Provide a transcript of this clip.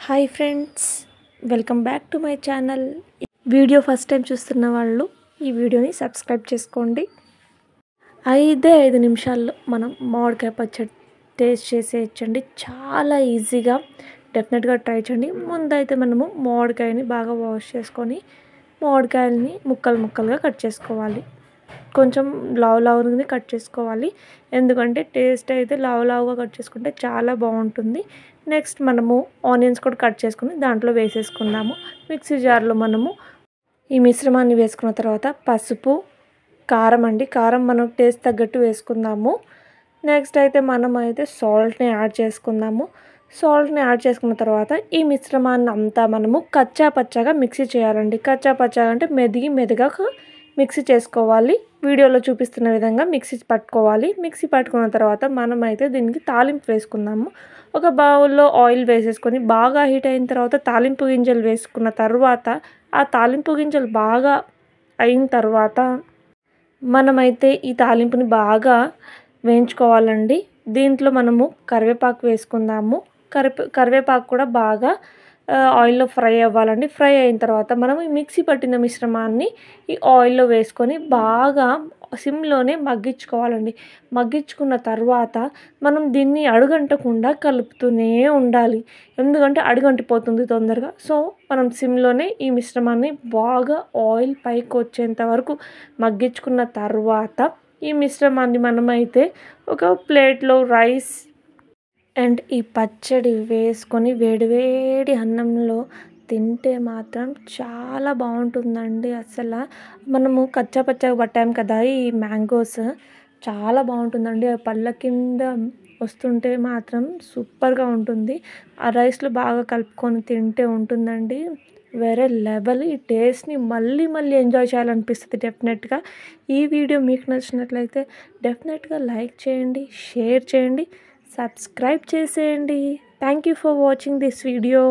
Hi friends, welcome back to my channel. Video first time చూస్తున్న వాళ్ళు ఈ వీడియోని సబ్స్క్రైబ్ చేసుకోండి. 5 నిమిషాల్లో మనం మామిడికాయ పచ్చడి టేస్ట్ చేసేయచ్చండి. చాలా ఈజీగా, డెఫినెట్గా ట్రై చేయండి. ముందైతే మనము మామిడికాయని బాగా వాష్ చేసుకొని మామిడికాయలని ముక్కలుగా కట్ చేసుకోవాలి. కొంచెం లావుగా కట్ చేసుకోవాలి, ఎందుకంటే టేస్ట్ అయితే లావుగా కట్ చేసుకుంటే చాలా బాగుంటుంది. నెక్స్ట్ మనము ఆనియన్స్ కూడా కట్ చేసుకుని దాంట్లో వేసేసుకుందాము. మిక్సీ జార్లో మనము ఈ మిశ్రమాన్ని వేసుకున్న తర్వాత పసుపు, కారం మనం టేస్ట్ తగ్గట్టు వేసుకుందాము. నెక్స్ట్ అయితే మనమైతే సాల్ట్ని యాడ్ చేసుకుందాము. సాల్ట్ని యాడ్ చేసుకున్న తర్వాత ఈ మిశ్రమాన్ని అంతా మనము కచ్చా పచ్చాగా మిక్సీ చేయాలండి. కచ్చా పచ్చాగా అంటే మెదిగా మిక్సీ చేసుకోవాలి. వీడియోలో చూపిస్తున్న విధంగా మిక్సీ పట్టుకోవాలి. మిక్సీ పట్టుకున్న తర్వాత మనమైతే దీనికి తాలింపు వేసుకుందాము. ఒక బౌల్లో ఆయిల్ వేసేసుకొని బాగా హీట్ అయిన తర్వాత తాలింపు గింజలు వేసుకున్న తర్వాత ఆ తాలింపు గింజలు బాగా అయిన తర్వాత మనమైతే ఈ తాలింపుని బాగా వేయించుకోవాలండి. దీంట్లో మనము కరివేపాకు వేసుకుందాము. కరివేపాకు కూడా బాగా ఆయిల్లో ఫ్రై అవ్వాలండి. ఫ్రై అయిన తర్వాత మనం ఈ మిక్సీ పట్టిన మిశ్రమాన్ని ఈ ఆయిల్లో వేసుకొని బాగా సిమ్లోనే మగ్గించుకోవాలండి. మగ్గించుకున్న తర్వాత మనం దీన్ని అడుగంటకుండా కలుపుతూనే ఉండాలి, ఎందుకంటే అడుగంటిపోతుంది తొందరగా. సో మనం సిమ్లోనే ఈ మిశ్రమాన్ని బాగా ఆయిల్ పైకి వచ్చేంత వరకు మగ్గించుకున్న తర్వాత ఈ మిశ్రమాన్ని మనమైతే ఒక ప్లేట్లో రైస్ అండ్ ఈ పచ్చడి వేసుకొని వేడివేడి అన్నంలో తింటే మాత్రం చాలా బాగుంటుందండి. అసలు మనము కచ్చా పచ్చగా పట్టాం కదా, ఈ మ్యాంగోస్ చాలా బాగుంటుందండి. ఆ పళ్ళ కింద వస్తుంటే మాత్రం సూపర్గా ఉంటుంది. ఆ రైస్లో బాగా కలుపుకొని తింటే ఉంటుందండి వేరే లెవెల్. ఈ టేస్ట్ని మళ్ళీ ఎంజాయ్ చేయాలనిపిస్తుంది డెఫినెట్గా. ఈ వీడియో మీకు నచ్చినట్లయితే డెఫినెట్గా లైక్ చేయండి, షేర్ చేయండి, సబ్స్క్రైబ్ చేసేయండి. Thank you for watching this video.